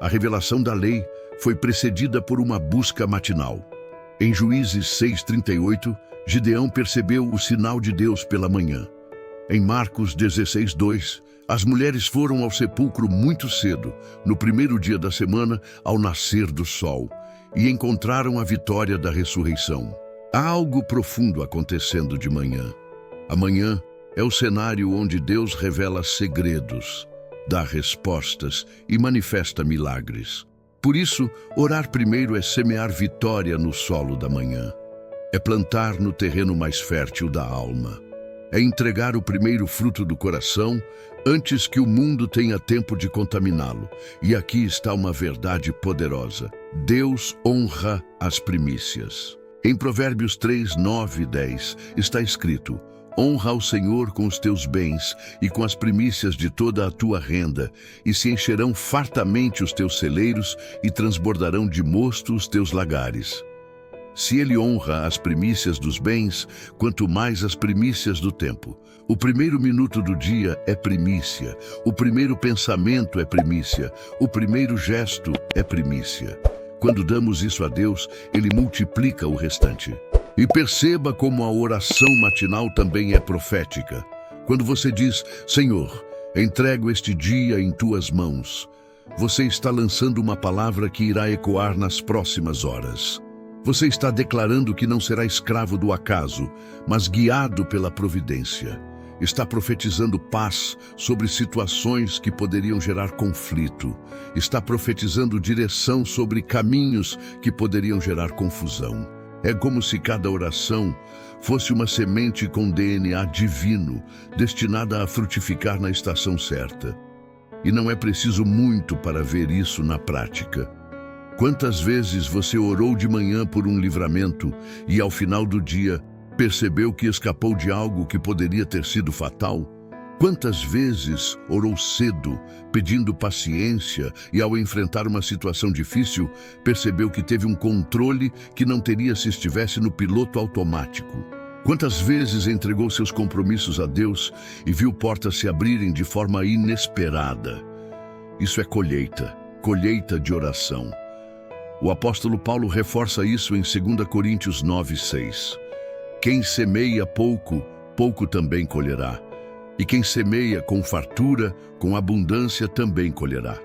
A revelação da lei foi precedida por uma busca matinal. Em Juízes 6:38, Gideão percebeu o sinal de Deus pela manhã. Em Marcos 16:2, as mulheres foram ao sepulcro muito cedo, no primeiro dia da semana, ao nascer do sol, e encontraram a vitória da ressurreição. Há algo profundo acontecendo de manhã. Amanhã é o cenário onde Deus revela segredos, dá respostas e manifesta milagres. Por isso, orar primeiro é semear vitória no solo da manhã. É plantar no terreno mais fértil da alma. É entregar o primeiro fruto do coração antes que o mundo tenha tempo de contaminá-lo. E aqui está uma verdade poderosa. Deus honra as primícias. Em Provérbios 3, 9 e 10 está escrito: honra ao Senhor com os teus bens e com as primícias de toda a tua renda, e se encherão fartamente os teus celeiros e transbordarão de mosto os teus lagares. Se ele honra as primícias dos bens, quanto mais as primícias do tempo. O primeiro minuto do dia é primícia, o primeiro pensamento é primícia, o primeiro gesto é primícia. Quando damos isso a Deus, Ele multiplica o restante. E perceba como a oração matinal também é profética. Quando você diz: Senhor, entrego este dia em tuas mãos, você está lançando uma palavra que irá ecoar nas próximas horas. Você está declarando que não será escravo do acaso, mas guiado pela providência. Está profetizando paz sobre situações que poderiam gerar conflito. Está profetizando direção sobre caminhos que poderiam gerar confusão. É como se cada oração fosse uma semente com DNA divino, destinada a frutificar na estação certa. E não é preciso muito para ver isso na prática. Quantas vezes você orou de manhã por um livramento e, ao final do dia, percebeu que escapou de algo que poderia ter sido fatal? Quantas vezes orou cedo, pedindo paciência, e ao enfrentar uma situação difícil, percebeu que teve um controle que não teria se estivesse no piloto automático? Quantas vezes entregou seus compromissos a Deus e viu portas se abrirem de forma inesperada? Isso é colheita de oração. O apóstolo Paulo reforça isso em 2 Coríntios 9, 6. Quem semeia pouco, pouco também colherá. E quem semeia com fartura, com abundância também colherá.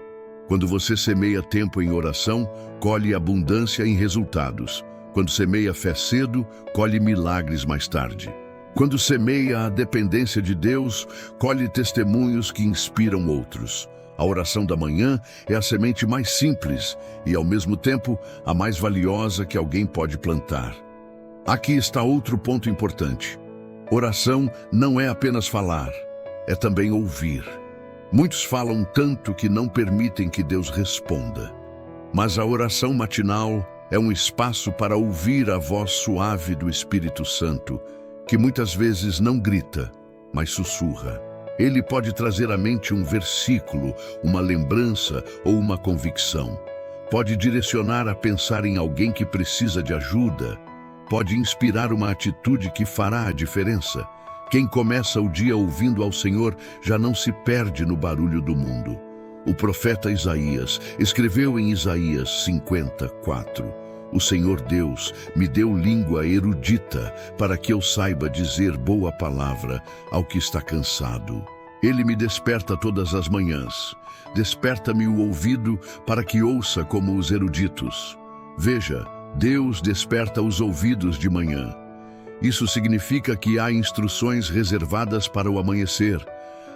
Quando você semeia tempo em oração, colhe abundância em resultados. Quando semeia fé cedo, colhe milagres mais tarde. Quando semeia a dependência de Deus, colhe testemunhos que inspiram outros. A oração da manhã é a semente mais simples e, ao mesmo tempo, a mais valiosa que alguém pode plantar. Aqui está outro ponto importante. Oração não é apenas falar, é também ouvir. Muitos falam tanto que não permitem que Deus responda. Mas a oração matinal é um espaço para ouvir a voz suave do Espírito Santo, que muitas vezes não grita, mas sussurra. Ele pode trazer à mente um versículo, uma lembrança ou uma convicção. Pode direcionar a pensar em alguém que precisa de ajuda. Pode inspirar uma atitude que fará a diferença. Quem começa o dia ouvindo ao Senhor já não se perde no barulho do mundo. O profeta Isaías escreveu em Isaías 54: O Senhor Deus me deu língua erudita para que eu saiba dizer boa palavra ao que está cansado. Ele me desperta todas as manhãs. Desperta-me o ouvido para que ouça como os eruditos. Veja, Deus desperta os ouvidos de manhã. Isso significa que há instruções reservadas para o amanhecer.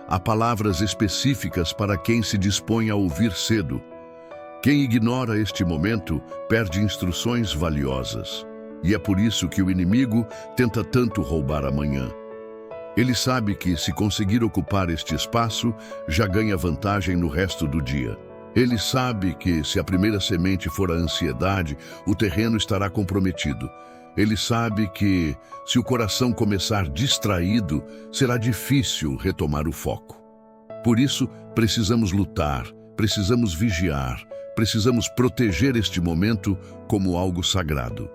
Há palavras específicas para quem se dispõe a ouvir cedo. Quem ignora este momento perde instruções valiosas. E é por isso que o inimigo tenta tanto roubar a manhã. Ele sabe que, se conseguir ocupar este espaço, já ganha vantagem no resto do dia. Ele sabe que, se a primeira semente for a ansiedade, o terreno estará comprometido. Ele sabe que, se o coração começar distraído, será difícil retomar o foco. Por isso, precisamos lutar, precisamos vigiar, precisamos proteger este momento como algo sagrado.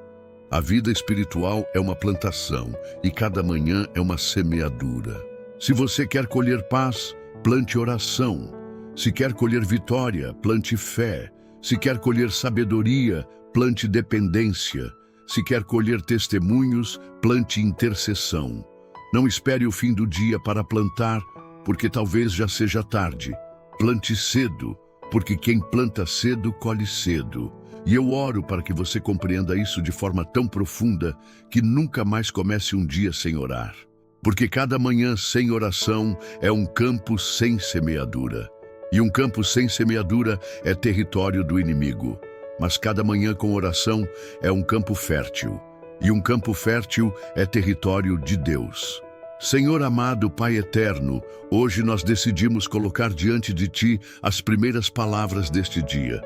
A vida espiritual é uma plantação e cada manhã é uma semeadura. Se você quer colher paz, plante oração. Se quer colher vitória, plante fé. Se quer colher sabedoria, plante dependência. Se quer colher testemunhos, plante intercessão. Não espere o fim do dia para plantar, porque talvez já seja tarde. Plante cedo, porque quem planta cedo, colhe cedo. E eu oro para que você compreenda isso de forma tão profunda que nunca mais comece um dia sem orar. Porque cada manhã sem oração é um campo sem semeadura. E um campo sem semeadura é território do inimigo. Mas cada manhã com oração é um campo fértil. E um campo fértil é território de Deus. Senhor amado Pai eterno, hoje nós decidimos colocar diante de Ti as primeiras palavras deste dia.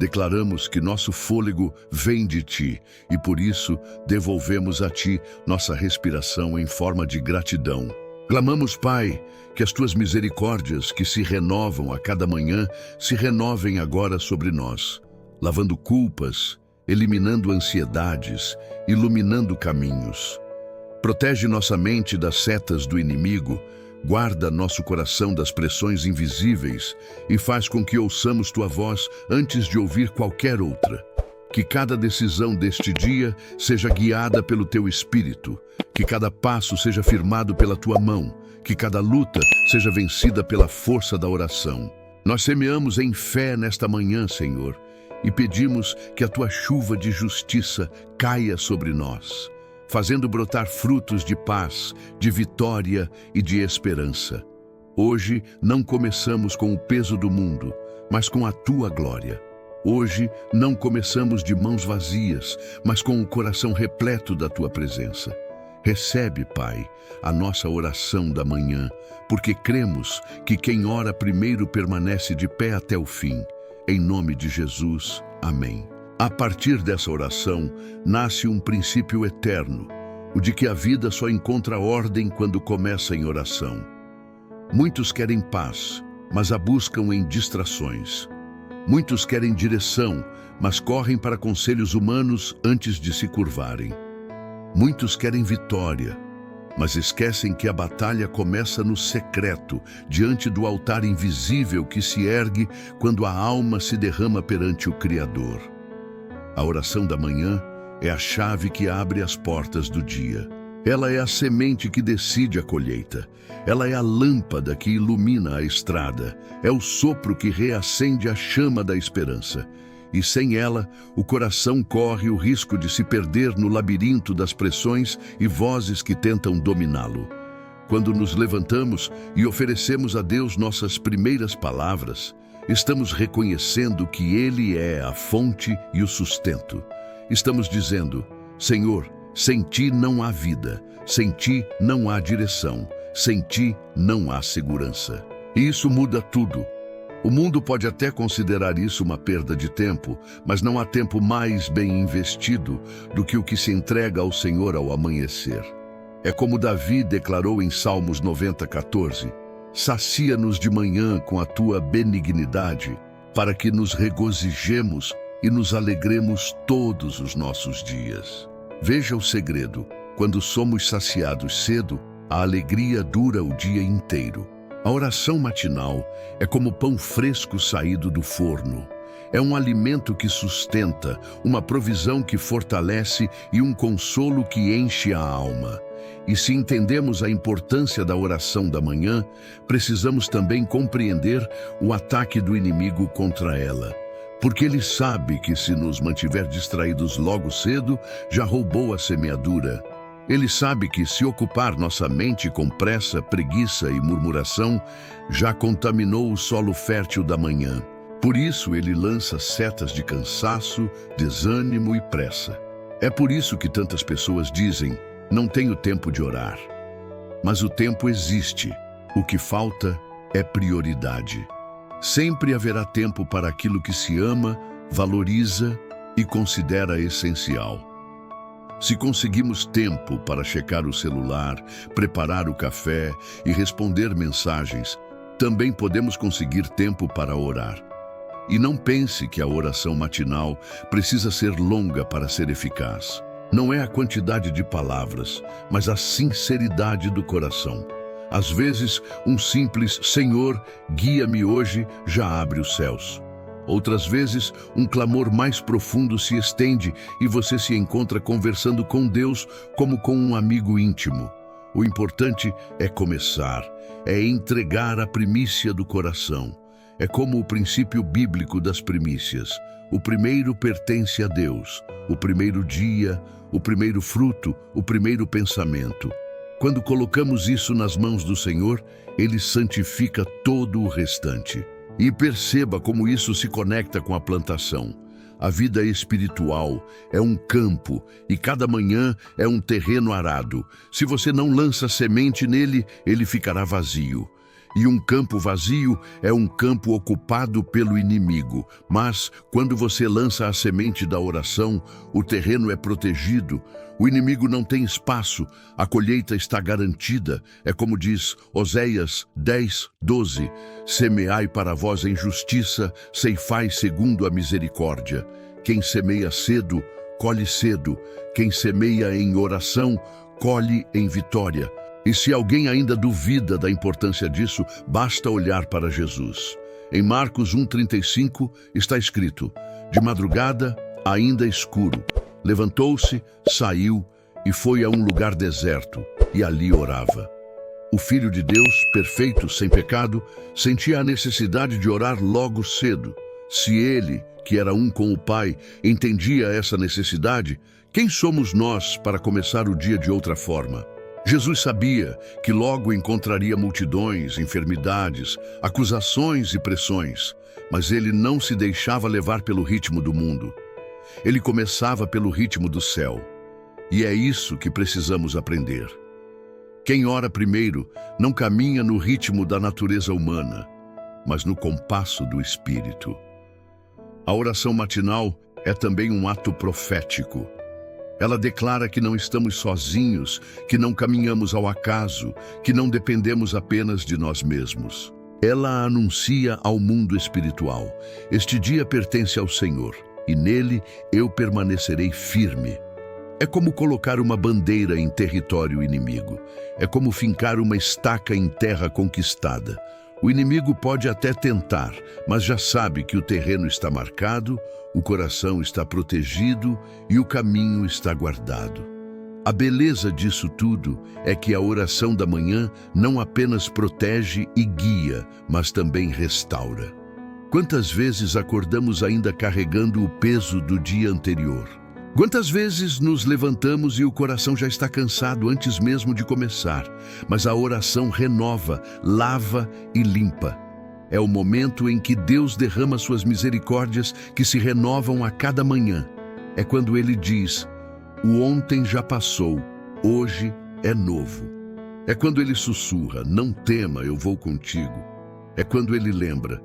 Declaramos que nosso fôlego vem de Ti e por isso devolvemos a Ti nossa respiração em forma de gratidão. Clamamos, Pai, que as Tuas misericórdias que se renovam a cada manhã se renovem agora sobre nós, lavando culpas, eliminando ansiedades, iluminando caminhos. Protege nossa mente das setas do inimigo, guarda nosso coração das pressões invisíveis e faz com que ouçamos Tua voz antes de ouvir qualquer outra. Que cada decisão deste dia seja guiada pelo Teu Espírito, que cada passo seja firmado pela Tua mão, que cada luta seja vencida pela força da oração. Nós semeamos em fé nesta manhã, Senhor, e pedimos que a Tua chuva de justiça caia sobre nós, fazendo brotar frutos de paz, de vitória e de esperança. Hoje não começamos com o peso do mundo, mas com a Tua glória. Hoje não começamos de mãos vazias, mas com o coração repleto da Tua presença. Recebe, Pai, a nossa oração da manhã, porque cremos que quem ora primeiro permanece de pé até o fim. Em nome de Jesus, amém. A partir dessa oração, nasce um princípio eterno, o de que a vida só encontra ordem quando começa em oração. Muitos querem paz, mas a buscam em distrações. Muitos querem direção, mas correm para conselhos humanos antes de se curvarem. Muitos querem vitória, mas esquecem que a batalha começa no secreto, diante do altar invisível que se ergue quando a alma se derrama perante o Criador. A oração da manhã é a chave que abre as portas do dia. Ela é a semente que decide a colheita. Ela é a lâmpada que ilumina a estrada. É o sopro que reacende a chama da esperança. E sem ela, o coração corre o risco de se perder no labirinto das pressões e vozes que tentam dominá-lo. Quando nos levantamos e oferecemos a Deus nossas primeiras palavras, estamos reconhecendo que Ele é a fonte e o sustento. Estamos dizendo, Senhor, sem Ti não há vida, sem Ti não há direção, sem Ti não há segurança. E isso muda tudo. O mundo pode até considerar isso uma perda de tempo, mas não há tempo mais bem investido do que o que se entrega ao Senhor ao amanhecer. É como Davi declarou em Salmos 90:14, sacia-nos de manhã com a Tua benignidade, para que nos regozijemos e nos alegremos todos os nossos dias. Veja o segredo: quando somos saciados cedo, a alegria dura o dia inteiro. A oração matinal é como pão fresco saído do forno. É um alimento que sustenta, uma provisão que fortalece e um consolo que enche a alma. E se entendemos a importância da oração da manhã, precisamos também compreender o ataque do inimigo contra ela. Porque ele sabe que se nos mantiver distraídos logo cedo, já roubou a semeadura. Ele sabe que se ocupar nossa mente com pressa, preguiça e murmuração, já contaminou o solo fértil da manhã. Por isso ele lança setas de cansaço, desânimo e pressa. É por isso que tantas pessoas dizem, não tenho tempo de orar. Mas o tempo existe. O que falta é prioridade. Sempre haverá tempo para aquilo que se ama, valoriza e considera essencial. Se conseguimos tempo para checar o celular, preparar o café e responder mensagens, também podemos conseguir tempo para orar. E não pense que a oração matinal precisa ser longa para ser eficaz. Não é a quantidade de palavras, mas a sinceridade do coração. Às vezes, um simples Senhor, guia-me hoje, já abre os céus. Outras vezes, um clamor mais profundo se estende e você se encontra conversando com Deus como com um amigo íntimo. O importante é começar, é entregar a primícia do coração. É como o princípio bíblico das primícias. O primeiro pertence a Deus, o primeiro dia, o primeiro fruto, o primeiro pensamento. Quando colocamos isso nas mãos do Senhor, Ele santifica todo o restante. E perceba como isso se conecta com a plantação. a vida espiritual é um campo e cada manhã é um terreno arado. Se você não lança semente nele, ele ficará vazio. E um campo vazio é um campo ocupado pelo inimigo. Mas, quando você lança a semente da oração, o terreno é protegido, o inimigo não tem espaço, a colheita está garantida. É como diz Oséias 10:12, semeai para vós em justiça, ceifai segundo a misericórdia. Quem semeia cedo, colhe cedo. Quem semeia em oração, colhe em vitória. E se alguém ainda duvida da importância disso, basta olhar para Jesus. Em Marcos 1:35 está escrito: de madrugada, ainda escuro, levantou-se, saiu e foi a um lugar deserto, e ali orava. O Filho de Deus, perfeito, sem pecado, sentia a necessidade de orar logo cedo. Se ele, que era um com o Pai, entendia essa necessidade, quem somos nós para começar o dia de outra forma? Jesus sabia que logo encontraria multidões, enfermidades, acusações e pressões, mas ele não se deixava levar pelo ritmo do mundo. Ele começava pelo ritmo do céu. E é isso que precisamos aprender. Quem ora primeiro não caminha no ritmo da natureza humana, mas no compasso do Espírito. A oração matinal é também um ato profético. Ela declara que não estamos sozinhos, que não caminhamos ao acaso, que não dependemos apenas de nós mesmos. Ela anuncia ao mundo espiritual: este dia pertence ao Senhor, e nele eu permanecerei firme. É como colocar uma bandeira em território inimigo. É como fincar uma estaca em terra conquistada. O inimigo pode até tentar, mas já sabe que o terreno está marcado, o coração está protegido e o caminho está guardado. A beleza disso tudo é que a oração da manhã não apenas protege e guia, mas também restaura. Quantas vezes acordamos ainda carregando o peso do dia anterior? Quantas vezes nos levantamos e o coração já está cansado antes mesmo de começar, mas a oração renova, lava e limpa. É o momento em que Deus derrama suas misericórdias que se renovam a cada manhã. É quando Ele diz: o ontem já passou, hoje é novo. É quando Ele sussurra: não tema, eu vou contigo. É quando Ele lembra: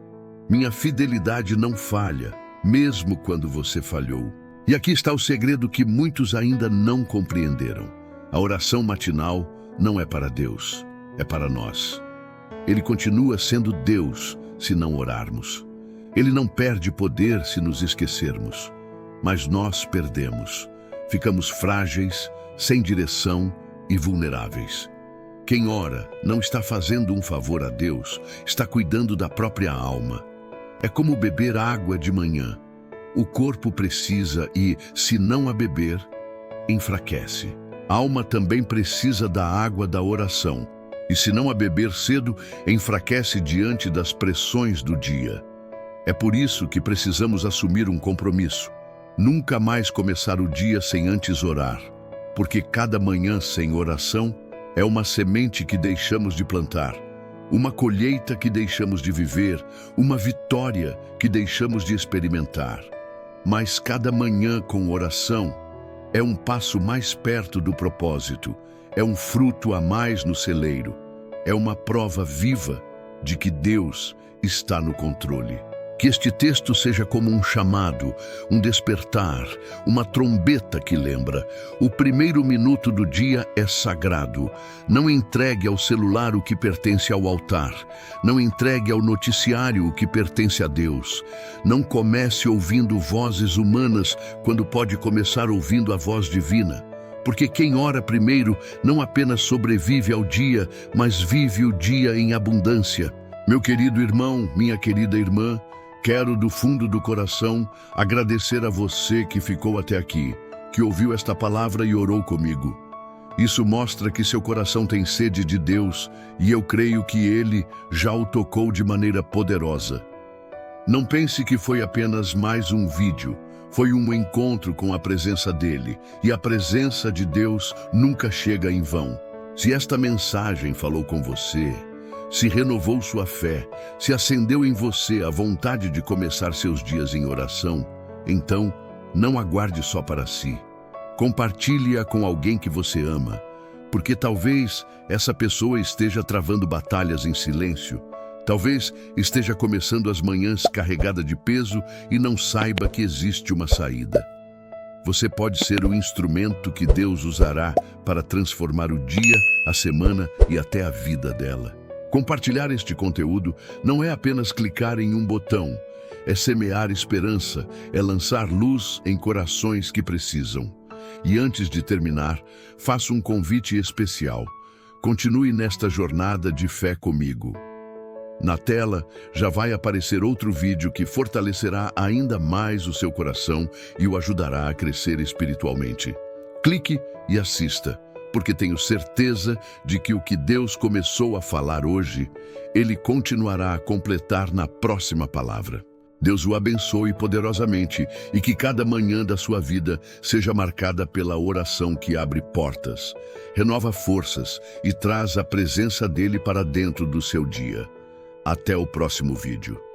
minha fidelidade não falha, mesmo quando você falhou. E aqui está o segredo que muitos ainda não compreenderam. A oração matinal não é para Deus, é para nós. Ele continua sendo Deus se não orarmos. Ele não perde poder se nos esquecermos. Mas nós perdemos. Ficamos frágeis, sem direção e vulneráveis. Quem ora não está fazendo um favor a Deus, está cuidando da própria alma. É como beber água de manhã. O corpo precisa e, se não a beber, enfraquece. A alma também precisa da água da oração. E se não a beber cedo, enfraquece diante das pressões do dia. É por isso que precisamos assumir um compromisso. Nunca mais começar o dia sem antes orar. Porque cada manhã sem oração é uma semente que deixamos de plantar, uma colheita que deixamos de viver, uma vitória que deixamos de experimentar. Mas cada manhã com oração é um passo mais perto do propósito, é um fruto a mais no celeiro, é uma prova viva de que Deus está no controle. Que este texto seja como um chamado, um despertar, uma trombeta que lembra: o primeiro minuto do dia é sagrado. Não entregue ao celular o que pertence ao altar. Não entregue ao noticiário o que pertence a Deus. Não comece ouvindo vozes humanas quando pode começar ouvindo a voz divina. Porque quem ora primeiro não apenas sobrevive ao dia, mas vive o dia em abundância. Meu querido irmão, minha querida irmã, quero do fundo do coração agradecer a você que ficou até aqui, que ouviu esta palavra e orou comigo. Isso mostra que seu coração tem sede de Deus e eu creio que Ele já o tocou de maneira poderosa. Não pense que foi apenas mais um vídeo, foi um encontro com a presença dEle, e a presença de Deus nunca chega em vão. Se esta mensagem falou com você, se renovou sua fé, se acendeu em você a vontade de começar seus dias em oração, Então, não aguarde só para si. Compartilhe-a com alguém que você ama, porque talvez essa pessoa esteja travando batalhas em silêncio. Talvez esteja começando as manhãs carregada de peso e não saiba que existe uma saída. Você pode ser o instrumento que Deus usará para transformar o dia, a semana e até a vida dela. Compartilhar este conteúdo não é apenas clicar em um botão, é semear esperança, é lançar luz em corações que precisam. E antes de terminar, faço um convite especial. Continue nesta jornada de fé comigo. Na tela já vai aparecer outro vídeo que fortalecerá ainda mais o seu coração e o ajudará a crescer espiritualmente. Clique e assista, porque tenho certeza de que o que Deus começou a falar hoje, Ele continuará a completar na próxima palavra. Deus o abençoe poderosamente e que cada manhã da sua vida seja marcada pela oração que abre portas, renova forças e traz a presença dele para dentro do seu dia. Até o próximo vídeo.